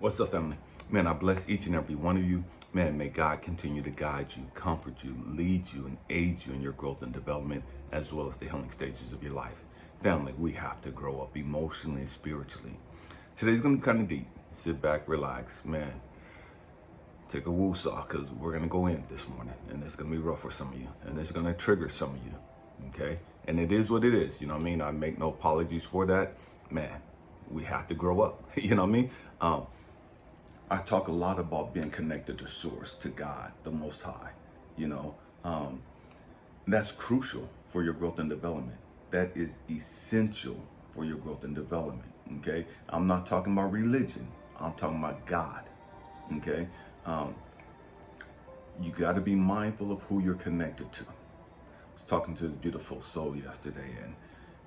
What's up, family? Man, I bless each and every one of you. Man, may God continue to guide you, comfort you, lead you, and aid you in your growth and development, as well as the healing stages of your life. Family, we have to grow up emotionally and spiritually. Today's going to be kind of deep. Sit back, relax. Man, take a woo-saw, because we're going to go in this morning, and it's going to be rough for some of you, and it's going to trigger some of you, okay? And it is what it is, you know what I mean? I make no apologies for that. Man, we have to grow up, you know what I mean? I talk a lot about being connected to Source, to God, the Most High, you know. That's crucial for your growth and development. That is essential for your growth and development, okay? I'm not talking about religion. I'm talking about God, okay? You got to be mindful of who you're connected to. I was talking to this beautiful soul yesterday, and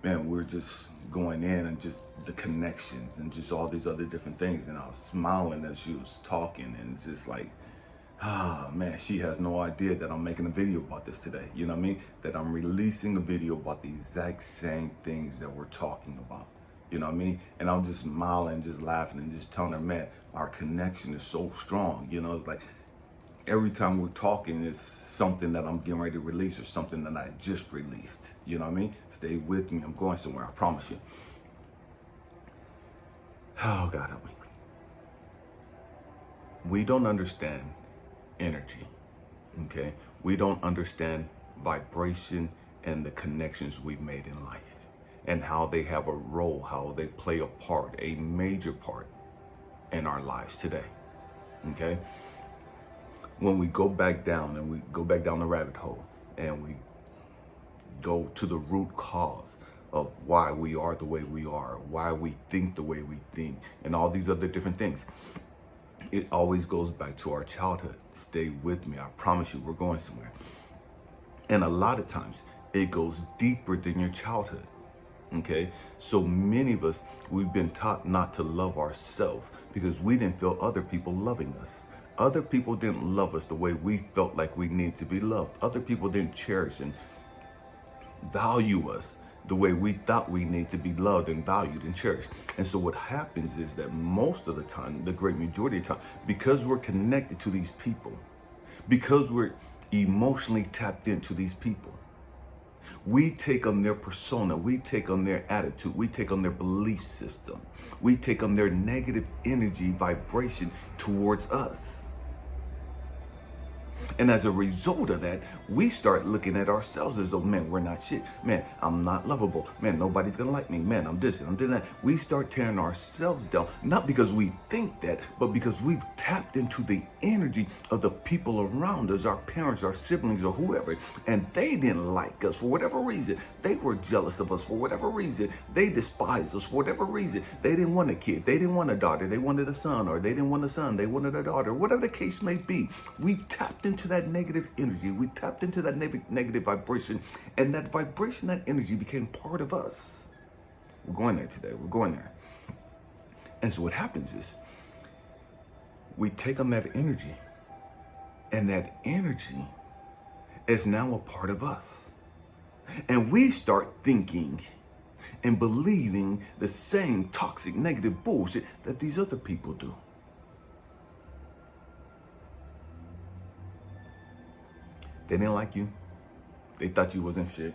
man, we're just going in and just the connections and just all these other different things. And I was smiling as she was talking, and it's just like, man, she has no idea that I'm making a video about this today. You know what I mean? That I'm releasing a video about the exact same things that we're talking about. You know what I mean? And I'm just smiling, just laughing, and just telling her, man, our connection is so strong. You know, it's like every time we're talking, it's something that I'm getting ready to release or something that I just released. You know what I mean? Stay with me. I'm going somewhere. I promise you. Oh, God help me. We don't understand energy, okay? We don't understand vibration and the connections we've made in life and how they have a role, how they play a part, a major part in our lives today, okay? When we go back down and we go back down the rabbit hole and we go to the root cause of why we are the way we are, why we think the way we think, and all these other different things, it always goes back to our childhood. Stay with me. I promise you, we're going somewhere. And a lot of times it goes deeper than your childhood. Okay. So many of us, we've been taught not to love ourselves because we didn't feel other people loving us. Other people didn't love us the way we felt like we needed to be loved. Other people didn't cherish and value us the way we thought we need to be loved and valued and cherished. And so what happens is that most of the time, the great majority of the time, because we're connected to these people, because we're emotionally tapped into these people, we take on their persona, we take on their attitude, we take on their belief system, we take on their negative energy vibration towards us. And as a result of that, we start looking at ourselves as though, man, we're not shit. Man, I'm not lovable. Man, nobody's going to like me. Man, I'm this and I'm doing that. We start tearing ourselves down, not because we think that, but because we've tapped into the energy of the people around us, our parents, our siblings, or whoever, and they didn't like us for whatever reason. They were jealous of us for whatever reason. They despised us for whatever reason. They didn't want a kid. They didn't want a daughter. They wanted a son, or they didn't want a son. They wanted a daughter. Whatever the case may be, we've tapped into that negative energy. We tapped into that negative vibration, and that vibration, that energy became part of us. We're going there today. We're going there. And so what happens is we take on that energy, and that energy is now a part of us. And we start thinking and believing the same toxic, negative bullshit that these other people do. They didn't like you. They thought you wasn't shit.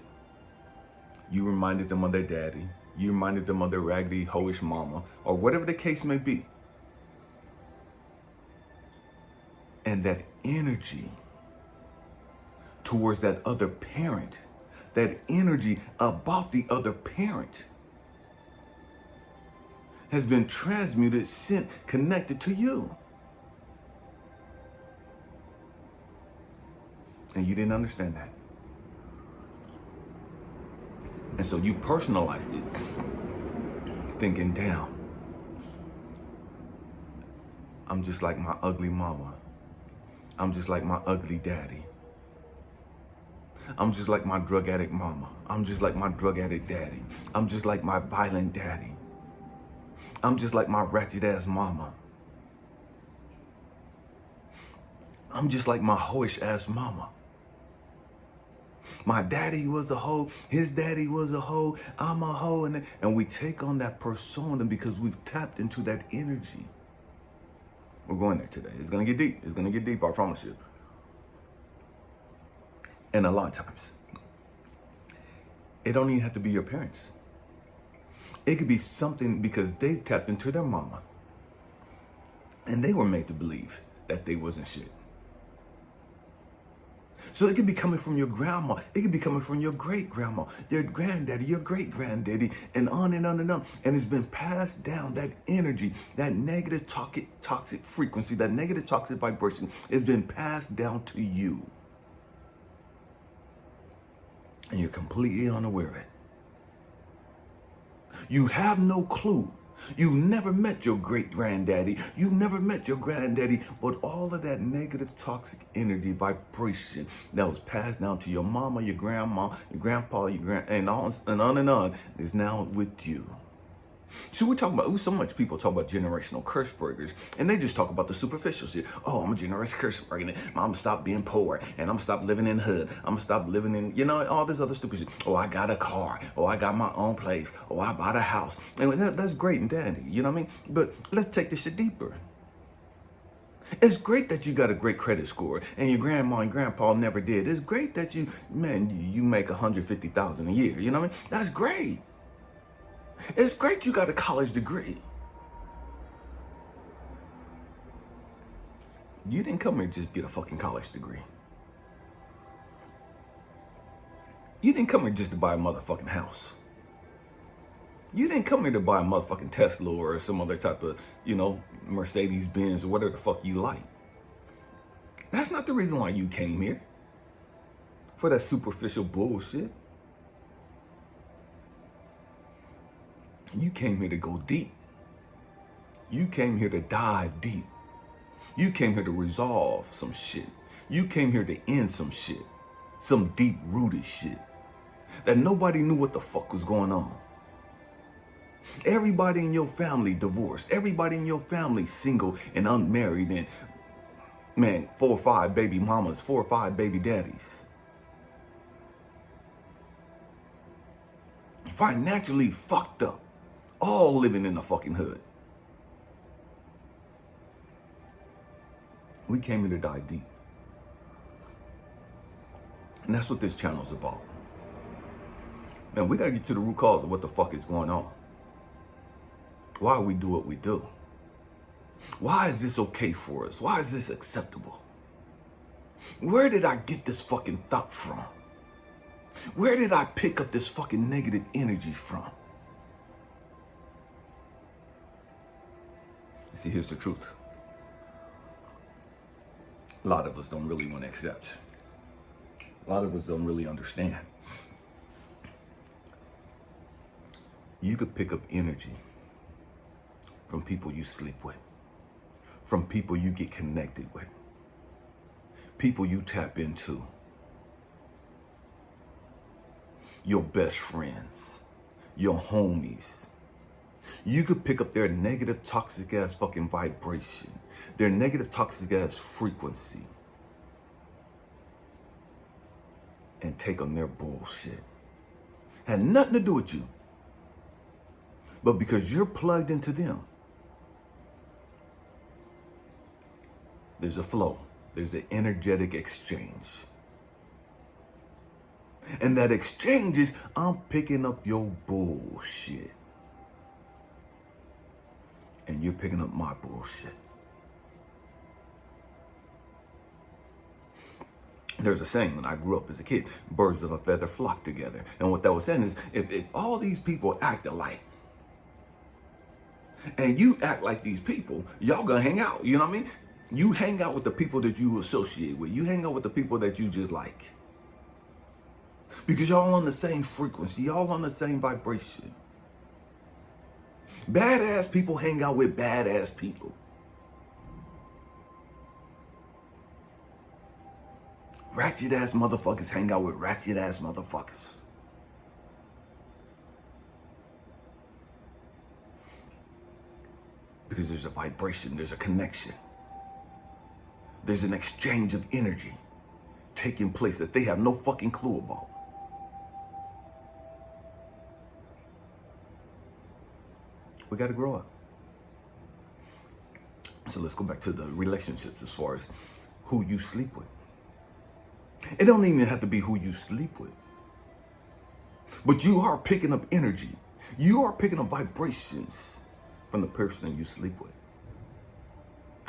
You reminded them of their daddy. You reminded them of their raggedy, hoish mama, or whatever the case may be. And that energy towards that other parent, that energy about the other parent has been transmuted, sent, connected to you. And you didn't understand that. And so you personalized it, thinking, damn, I'm just like my ugly mama. I'm just like my ugly daddy. I'm just like my drug addict mama. I'm just like my drug addict daddy. I'm just like my violent daddy. I'm just like my ratchet ass mama. I'm just like my hoish ass mama. My daddy was a hoe, his daddy was a hoe, I'm a hoe, and we take on that persona because we've tapped into that energy. We're going there today. It's going to get deep. It's going to get deep, I promise you. And a lot of times, it don't even have to be your parents. It could be something because they tapped into their mama and they were made to believe that they wasn't shit. So it could be coming from your grandma. It could be coming from your great-grandma, your granddaddy, your great-granddaddy, and on and on and on. And it's been passed down. That energy, that negative toxic frequency, that negative toxic vibration has been passed down to you. And you're completely unaware of it. You have no clue. You've never met your great-granddaddy. You've never met your granddaddy. But all of that negative toxic energy vibration that was passed down to your mama, your grandma, your grandpa, and on and on is now with you. So we're talking about, so much people talk about generational curse breakers, and they just talk about the superficial shit. Oh, I'm a generational curse breaker. I'm gonna stop being poor, and I'm gonna stop living in the hood. I'm gonna stop living in, all this other stupid shit. Oh, I got a car. Oh, I got my own place. Oh, I bought a house. And that's great and dandy, you know what I mean? But let's take this shit deeper. It's great that you got a great credit score and your grandma and grandpa never did. It's great that you make $150,000 a year. You know what I mean? That's great. It's great you got a college degree. You didn't come here just to get a fucking college degree. You didn't come here just to buy a motherfucking house. You didn't come here to buy a motherfucking Tesla or some other type of, Mercedes Benz or whatever the fuck you like. That's not the reason why you came here. For that superficial bullshit. You came here to go deep. You came here to dive deep. You came here to resolve some shit. You came here to end some shit. Some deep-rooted shit. That nobody knew what the fuck was going on. Everybody in your family divorced. Everybody in your family single and unmarried and, 4 or 5 baby mamas, 4 or 5 baby daddies. Financially fucked up. All living in the fucking hood. We came here to dive deep. And that's what this channel is about. Man, we gotta get to the root cause of what the fuck is going on. Why we do what we do. Why is this okay for us? Why is this acceptable? Where did I get this fucking thought from? Where did I pick up this fucking negative energy from? See, here's the truth. A lot of us don't really want to accept. A lot of us don't really understand. You could pick up energy from people you sleep with, from people you get connected with, people you tap into, your best friends, your homies. You could pick up their negative, toxic ass fucking vibration, their negative, toxic ass frequency, and take on their bullshit. Had nothing to do with you. But because you're plugged into them, there's a flow. There's an energetic exchange. And that exchange is, I'm picking up your bullshit. And you're picking up my bullshit. There's a saying when I grew up as a kid, birds of a feather flock together. And what that was saying is, if all these people act alike, and you act like these people, y'all gonna hang out, you know what I mean? You hang out with the people that you associate with. You hang out with the people that you just like. Because y'all on the same frequency, y'all on the same vibration. Badass people hang out with badass people. Ratchet ass motherfuckers hang out with ratchet ass motherfuckers. Because there's a vibration, there's a connection. There's an exchange of energy taking place that they have no fucking clue about. We got to grow up. So let's go back to the relationships as far as who you sleep with. It don't even have to be who you sleep with. But you are picking up energy. You are picking up vibrations from the person you sleep with.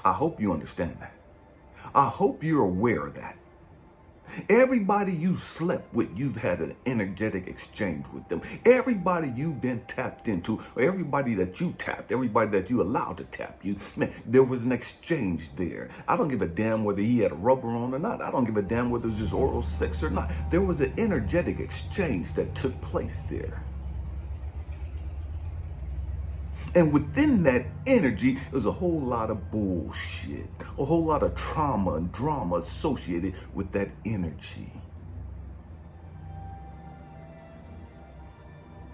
I hope you understand that. I hope you're aware of that. Everybody you slept with, you've had an energetic exchange with them. Everybody you've been tapped into, or everybody that you tapped, everybody that you allowed to tap you, man, there was an exchange there. I don't give a damn whether he had a rubber on or not. I don't give a damn whether it was just oral sex or not. There was an energetic exchange that took place there. And within that energy, there's a whole lot of bullshit, a whole lot of trauma and drama associated with that energy.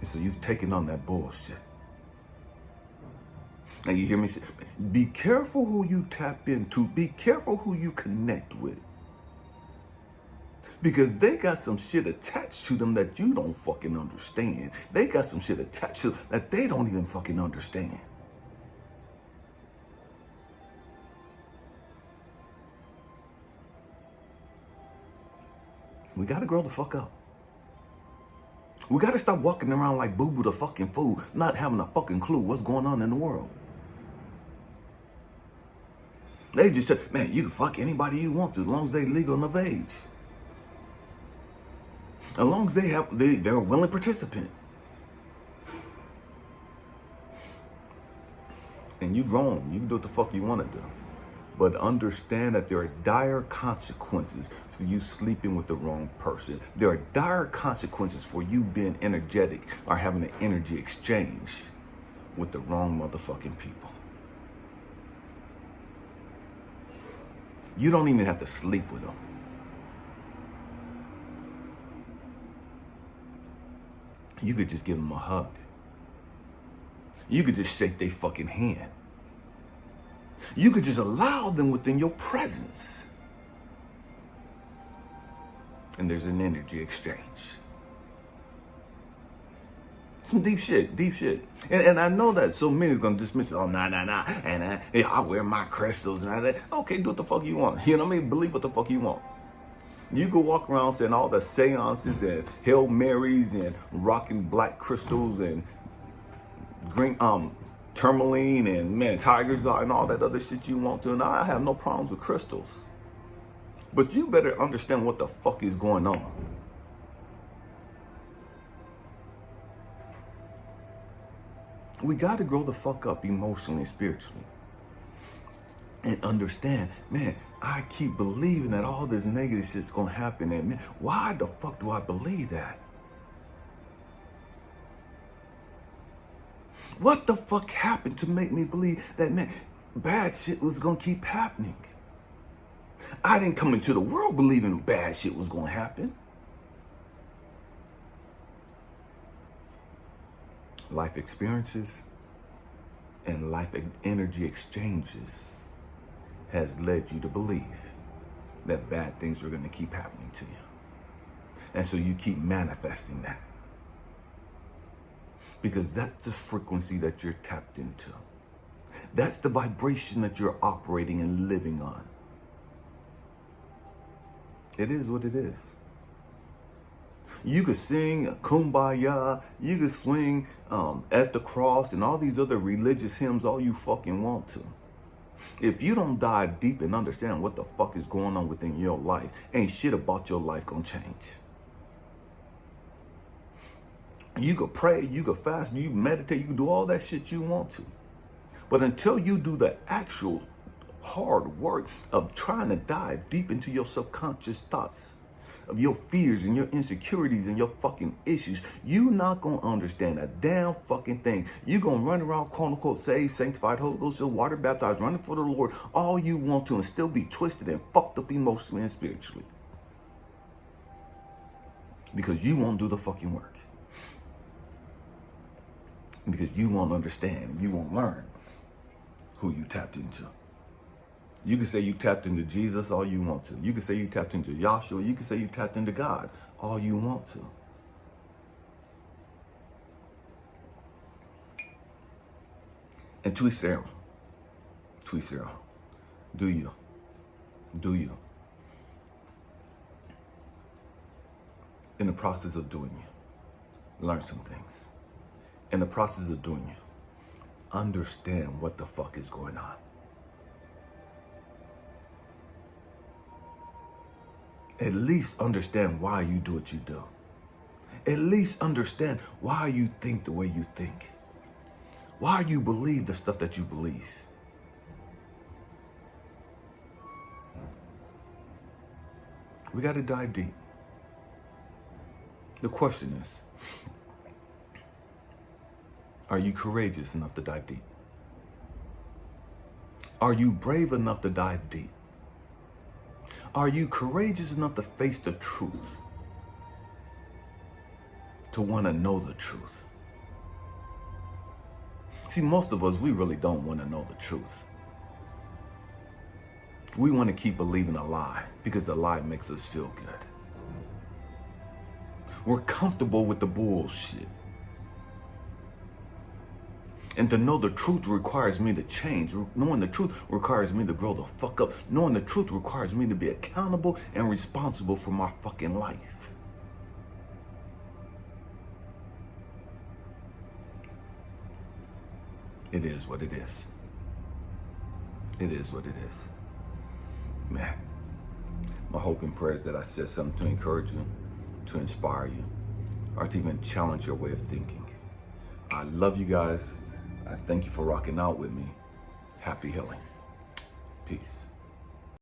And so you've taken on that bullshit. And you hear me say, be careful who you tap into. Be careful who you connect with. Because they got some shit attached to them that you don't fucking understand. They got some shit attached to them that they don't even fucking understand. We gotta grow the fuck up. We gotta stop walking around like Boo Boo the fucking fool, not having a fucking clue what's going on in the world. They just said, man, you can fuck anybody you want to as long as they legal and of age. As long as they're a willing participant. And you grown, you can do what the fuck you want to do. But understand that there are dire consequences for you sleeping with the wrong person. There are dire consequences for you being energetic or having an energy exchange with the wrong motherfucking people. You don't even have to sleep with them. You could just give them a hug. You could just shake their fucking hand. You could just allow them within your presence. And there's an energy exchange. Some deep shit, deep shit. And I know that so many are going to dismiss it. Oh, nah. And yeah, I wear my crystals and all that. Okay, do what the fuck you want. You know what I mean? Believe what the fuck you want. You could walk around saying all the seances and Hail Marys and rocking black crystals and green tourmaline and man tiger's eye and all that other shit you want to. And I have no problems with crystals. But you better understand what the fuck is going on. We got to grow the fuck up emotionally and spiritually. And understand, man, I keep believing that all this negative shit's gonna happen. And man, why the fuck do I believe that? What the fuck happened to make me believe that, man, bad shit was gonna keep happening? I didn't come into the world believing bad shit was gonna happen. Life experiences and life energy exchanges has led you to believe that bad things are going to keep happening to you. And so you keep manifesting that. Because that's the frequency that you're tapped into. That's the vibration that you're operating and living on. It is what it is. You could sing Kumbaya, you could swing At the Cross and all these other religious hymns all you fucking want to. If you don't dive deep and understand what the fuck is going on within your life, ain't shit about your life gonna change. You could pray, you could fast, you can meditate, you can do all that shit you want to. But until you do the actual hard work of trying to dive deep into your subconscious thoughts, of your fears and your insecurities and your fucking issues, you not gonna understand a damn fucking thing. You gonna run around, quote unquote, saved, sanctified, Holy Ghost, water baptized, running for the Lord, all you want to, and still be twisted and fucked up emotionally and spiritually. Because you won't do the fucking work. Because you won't understand, you won't learn who you tapped into. You can say you tapped into Jesus all you want to. You can say you tapped into Yahshua. You can say you tapped into God all you want to. And to each their own. Tweet Zero. Do you? Do you? In the process of doing you, learn some things. In the process of doing you, understand what the fuck is going on. At least understand why you do what you do. At least understand why you think the way you think. Why you believe the stuff that you believe. We got to dive deep. The question is, are you courageous enough to dive deep? Are you brave enough to dive deep? Are you courageous enough to face the truth? To want to know the truth? See, most of us, we really don't want to know the truth. We want to keep believing a lie because the lie makes us feel good. We're comfortable with the bullshit. And to know the truth requires me to change. Knowing the truth requires me to grow the fuck up. Knowing the truth requires me to be accountable and responsible for my fucking life. It is what it is. It is what it is. Man, my hope and prayer is that I said something to encourage you, to inspire you, or to even challenge your way of thinking. I love you guys. I thank you for rocking out with me. Happy healing. Peace.